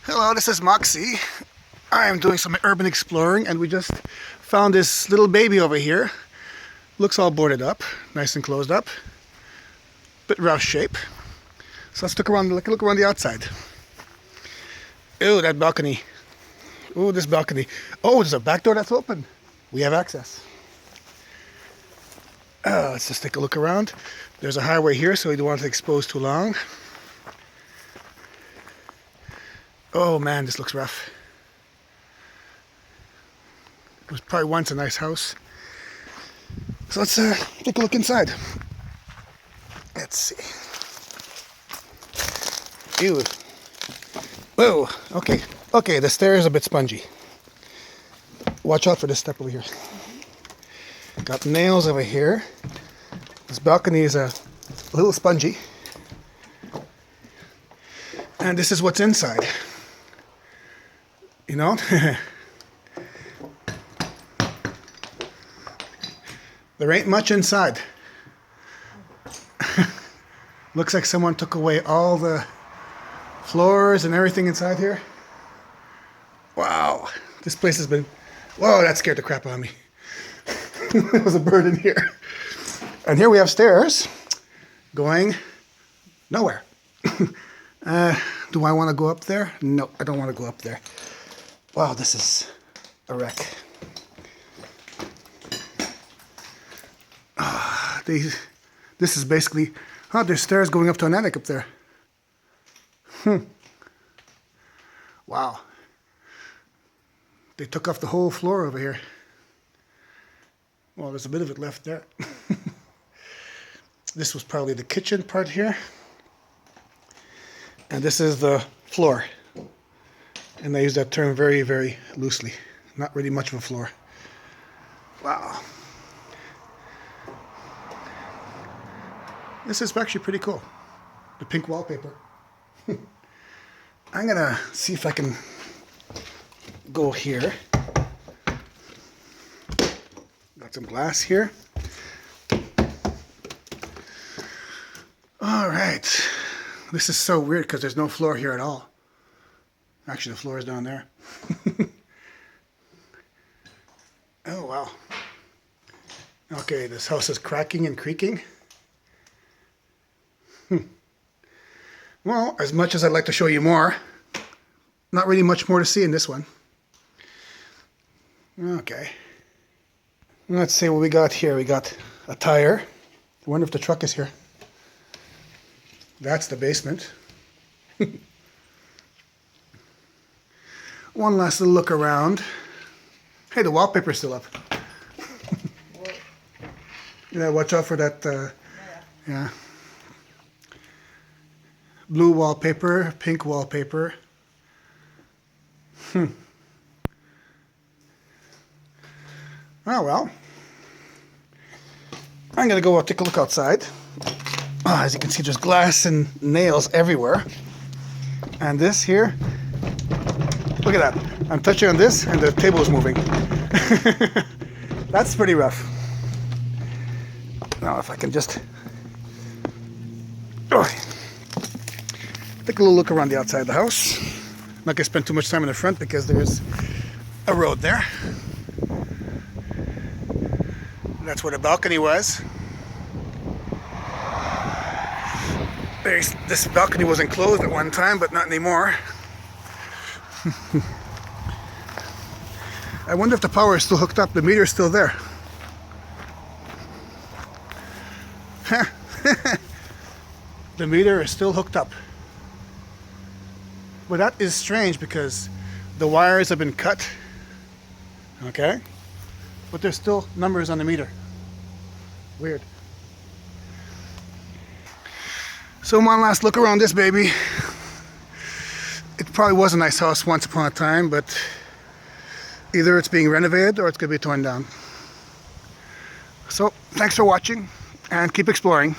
Hello, this is Moxie. I am doing some urban exploring and we just found this little baby over here. Looks all boarded up, nice and closed up. Bit rough shape. So let's look around the outside. Ew, that balcony. Ooh, this balcony. Oh, there's a back door that's open. We have access. Let's just take a look around. There's a highway here, so we don't want to expose too long. Oh man, this looks rough. It was probably once a nice house. So let's take a look inside. Let's see. Ew. Whoa, okay. Okay, the stairs are a bit spongy. Watch out for this step over here. Got nails over here. This balcony is a little spongy. And this is what's inside. You know? There ain't much inside. Looks like someone took away all the floors and everything inside here. Wow. This place has been... Whoa, that scared the crap out of me. There was a bird in here. And here we have stairs going nowhere. Do I want to go up there? No, I don't want to go up there. Wow, this is a wreck. This is basically... Oh, there's stairs going up to an attic up there. Wow. They took off the whole floor over here. Well, there's a bit of it left there. This was probably the kitchen part here. And this is the floor. And I use that term very, very loosely. Not really much of a floor. Wow. This is actually pretty cool. The pink wallpaper. I'm gonna see if I can go here. Got some glass here. All right. This is so weird because there's no floor here at all. Actually, the floor is down there. Oh, wow. Okay, this house is cracking and creaking. Well, as much as I'd like to show you more, not really much more to see in this one. Okay. Let's see what we got here. We got a tire. I wonder if the truck is here. That's the basement. One last little look around. Hey, the wallpaper's still up. Yeah, watch out for that. Yeah. Blue wallpaper, pink wallpaper. Oh well. I'm gonna go take a look outside. As you can see, there's glass and nails everywhere. And this here, look at that. I'm touching on this and the table is moving. That's pretty rough. Now if I can just take a little look around the outside of the house. I'm not gonna spend too much time in the front because there's a road there. That's where the balcony was. This balcony was enclosed at one time, but not anymore. I wonder if the power is still hooked up. The meter is still there. The meter is still hooked up. But that is strange because the wires have been cut. Okay? But there's still numbers on the meter. Weird. So one last look around this baby. It probably was a nice house once upon a time, but either it's being renovated or it's going to be torn down. So thanks for watching and keep exploring.